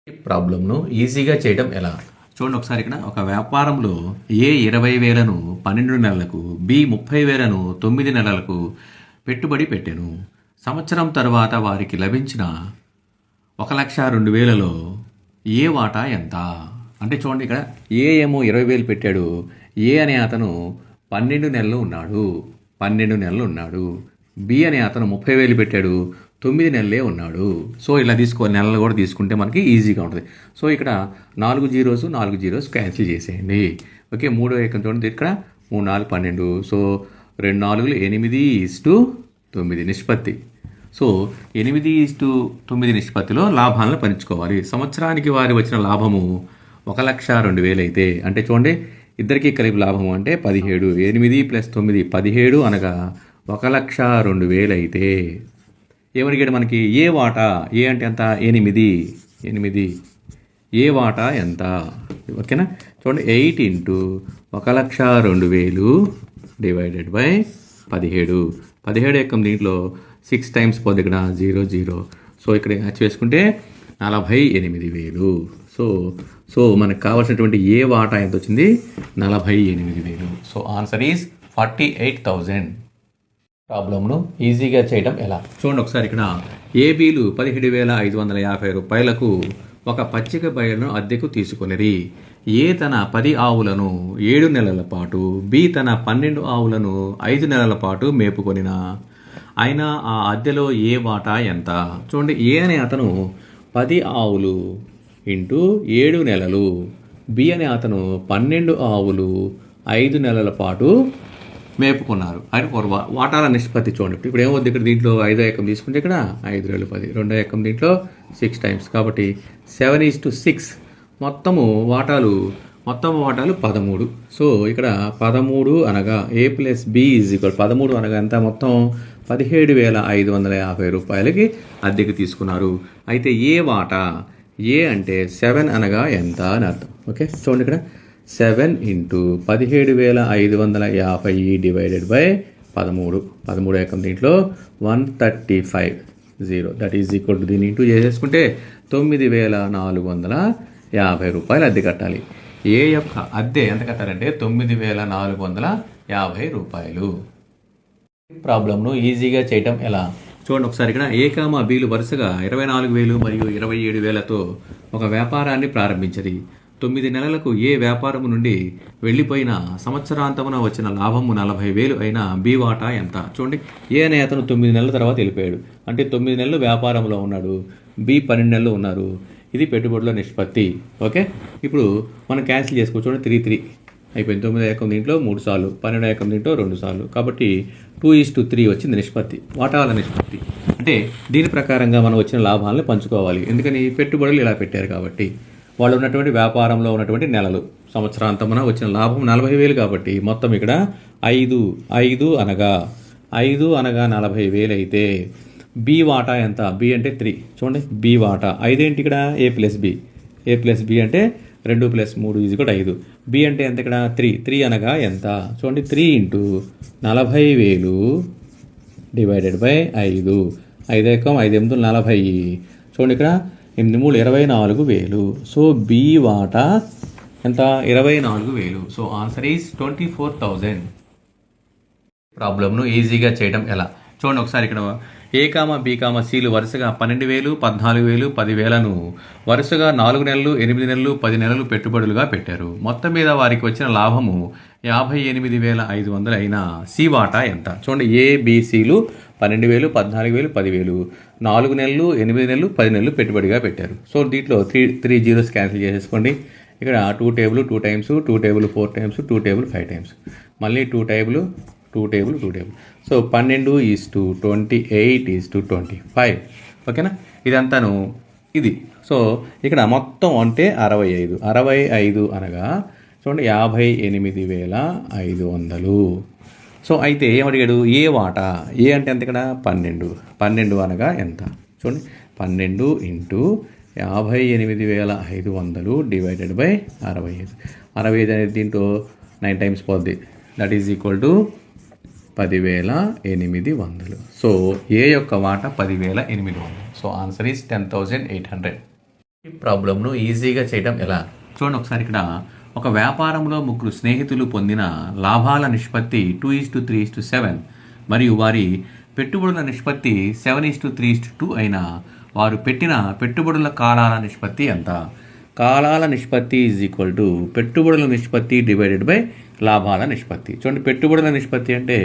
ఈ ప్రాబ్లంను ఈజీగా చేయడం ఎలా? చూడండి ఒకసారి ఇక్కడ ఒక వ్యాపారంలో ఏ 20,000ను 12 నెలలకు, బి 30,000ను 9 నెలలకు పెట్టుబడి పెట్టెను. సంవత్సరం తర్వాత వారికి లభించిన 1,02,000లో ఏ వాటా ఎంత? అంటే చూడండి ఇక్కడ ఏ ఏమో 20,000 పెట్టాడు. ఏ అనే అతను 12 నెలలు ఉన్నాడు. 12 నెలలు ఉన్నాడు. బి అనే అతను 30,000 పెట్టాడు. 9 నెలలే ఉన్నాడు. సో ఇలా నెలలు కూడా తీసుకుంటే మనకి ఈజీగా ఉంటుంది. సో ఇక్కడ 4 జీరోస్ 4 జీరోస్ క్యాన్సిల్ చేసేయండి. ఓకే, 3 ఏకం చూడండి ఇక్కడ 3 4 12. సో 2 4 8:9 నిష్పత్తి. సో 8:9 నిష్పత్తిలో లాభాలను పంచుకోవాలి. సంవత్సరానికి వారి వచ్చిన లాభము 1,02,000 అయితే అంటే చూడండి ఇద్దరికీ కలిపి లాభము అంటే 17. 8 + 9 17 అనగా 1,02,000 అయితే ఏమడిగాడు మనకి ఏ వాటా? ఏ అంటే ఎంత? 8 ఏ వాటా ఎంత? ఓకేనా, చూడండి 8 × 1,02,000 డివైడెడ్ బై 17. 17 యొక్క దీంట్లో 6 టైమ్స్ పోతే ఇక్కడ 0 0. సో ఇక్కడ హ్యాచ్ వేసుకుంటే 48,000. సో మనకు కావాల్సినటువంటి ఏ వాటా ఎంత వచ్చింది? 48,000. So answer is 48,000. ప్రాబ్లంను ఈజీగా చేయడం ఎలా? చూడండి ఒకసారి ఇక్కడ ఏబీలు 17,550 రూపాయలకు ఒక పచ్చిక బయలును అద్దెకు తీసుకొనిరి. ఏ తన 10 ఆవులను 7 నెలల పాటు, బి తన 12 ఆవులను 5 నెలల పాటు మేపుకొనిన అయినా ఆ అద్దెలో ఏ వాటా ఎంత? చూడండి ఏ అనే అతను 10 ఆవులు ఇంటూ 7 నెలలు, బి అనే అతను 12 ఆవులు 5 నెలల పాటు మేపుకున్నారు. అయితే వాటాల నిష్పత్తి చూడండి. ఇప్పుడు ఏమవుద్ది? ఇక్కడ దీంట్లో 5 ఏకం తీసుకుంటే ఇక్కడ 5 × 10, 2 ఏకం దీంట్లో 6 టైమ్స్ కాబట్టి 7:6. మొత్తం వాటాలు 13. సో ఇక్కడ 13 అనగా ఏ ప్లస్ బి ఈజ్ ఈక్వల్ 13 అనగా ఎంత? మొత్తం 17,550 రూపాయలకి అద్దెకి తీసుకున్నారు. అయితే ఏ వాటా? ఏ అంటే 7 అనగా ఎంత అని అర్థం. ఓకే, చూడండి ఇక్కడ 7 × 17,550 డివైడెడ్ బై 13. 13 ఏకం దీంట్లో 135 దట్ ఈజ్ ఈక్వల్ టు దీన్ని ఇంటూ చేసేసుకుంటే 9,450 రూపాయలు అద్దె కట్టాలి. ఏ యొక్క అద్దె ఎంత కట్టాలంటే 9,450 రూపాయలు. ప్రాబ్లంను ఈజీగా చేయటం ఎలా? చూడండి ఒకసారి ఇక్కడ ఏ కామా బీలు వరుసగా 24,000 మరియు 27,000తో ఒక వ్యాపారాన్ని ప్రారంభించది. 9 నెలలకు ఏ వ్యాపారము నుండి వెళ్ళిపోయిన సంవత్సరాంతమున వచ్చిన లాభము 40,000 అయినా బి వాటా ఎంత? చూడండి ఏ అనే అతను 9 నెలల తర్వాత వెళ్ళిపోయాడు. అంటే 9 నెలలు వ్యాపారంలో ఉన్నాడు. బి 12 నెలలు ఉన్నారు. ఇది పెట్టుబడుల నిష్పత్తి. ఓకే, ఇప్పుడు మనం క్యాన్సిల్ చేసుకోవచ్చు. చూడండి 3 3 అయిపోయింది. 9 ఏకం దీంట్లో 3 సార్లు, 12 ఏకం దీంట్లో 2 సార్లు. కాబట్టి 2:3 వచ్చింది నిష్పత్తి, వాటాల నిష్పత్తి. అంటే దీని ప్రకారంగా మనం వచ్చిన లాభాలను పంచుకోవాలి. ఎందుకని? పెట్టుబడులు ఇలా పెట్టారు కాబట్టి. వాళ్ళు ఉన్నటువంటి వ్యాపారంలో ఉన్నటువంటి నెలలు, సంవత్సరాంతమున వచ్చిన లాభం 40,000 కాబట్టి మొత్తం ఇక్కడ 5 అనగా 40,000 అయితే బి వాటా ఎంత? బి అంటే 3. చూడండి బి వాటా 5 ఏంటి? ఇక్కడ ఏ ప్లస్ బి అంటే 2 + 3 = 5. బి అంటే ఎంత? ఇక్కడ 3 అనగా ఎంత? చూడండి 3 × 40,000 డివైడెడ్ బై 5. 5 ఏకం 5 8 40. చూడండి ఇక్కడ 8 3 24,000. సో బి వాటా ఎంత? 24,000. So answer is 24,000. ప్రాబ్లంను ఈజీగా చేయడం ఎలా? చూడండి ఒకసారి ఇక్కడ ఏ కామా బి కామా సిలు వరుసగా 12,000 14,000 10,000ను వరుసగా 4 నెలలు 8 నెలలు 10 నెలలు పెట్టుబడులుగా పెట్టారు. మొత్తం మీద వారికి వచ్చిన లాభము 58,500 అయినా సి వాటా ఎంత? చూడండి ఏబిసిలు 12,000 14,000 10,000 4 నెలలు 8 నెలలు 10 నెలలు పెట్టుబడిగా పెట్టారు. సో దీంట్లో 3 జీరోస్ క్యాన్సిల్ చేసేసుకోండి. ఇక్కడ 2 table 2 times, 2 table 4 times, 2 table 5 times, మళ్ళీ 2 టేబుల్ 2 టేబుల్ 2 టేబుల్. సో 12:28:25. ఓకేనా, ఇదంతాను ఇది. సో ఇక్కడ మొత్తం అంటే 65 అనగా చూడండి 58,500. సో అయితే ఏమడిగాడు? ఏ వాటా? ఏ అంటే ఎంత? ఇక్కడ 12 అనగా ఎంత? చూడండి 12 × 58,500 డివైడెడ్ బై 65. 65 అనేది దీంట్లో 9 టైమ్స్ పోద్ది. That is equal to 10,800. So A యొక్క వాటా 10,800. So answer is 10,800. ఈ ప్రాబ్లంను ఈజీగా చేయడం ఎలా చూడండి ఒకసారి. ఇక్కడ ఒక వ్యాపారంలో ముగ్గురు స్నేహితులు పొందిన లాభాల నిష్పత్తి 2:3:7 మరియు వారి పెట్టుబడుల నిష్పత్తి 7:3:2 అయినా వారు పెట్టిన పెట్టుబడుల కాలాల నిష్పత్తి ఎంత? కాలాల నిష్పత్తి ఈజ్ ఈక్వల్ టు పెట్టుబడుల నిష్పత్తి డివైడెడ్ బై లాభాల నిష్పత్తి. చూడండి పెట్టుబడుల నిష్పత్తి అంటే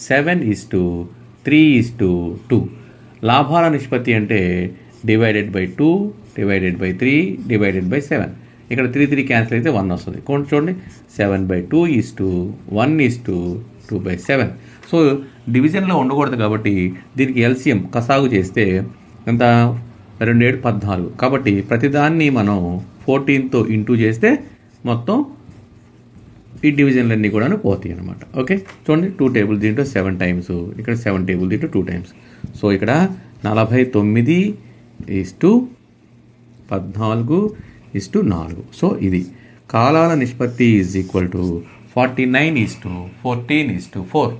7:3:2, లాభాల నిష్పత్తి అంటే divided by 2 divided by 3 divided by 7. ఇక్కడ 3 క్యాన్సిల్ అయితే 1 వస్తుంది. చూడండి 7/2:1:2/7. సో డివిజన్లో ఉండకూడదు కాబట్టి దీనికి ఎల్సిఎం కసాగు చేస్తే ఎంత? 2 14. కాబట్టి ప్రతిదాన్ని మనం 14తో ఇంటూ చేస్తే మొత్తం ఈ డివిజన్లన్నీ కూడా పోతాయి అనమాట. ఓకే చూడండి 2 టేబుల్ దీంట్లో 7 టైమ్స్, ఇక్కడ 7 టేబుల్ దీంట్లో 2 టైమ్స్. సో ఇక్కడ 49:14:4. సో ఇది కాలాల నిష్పత్తి ఈజ్ ఈక్వల్ టు 49:14:4.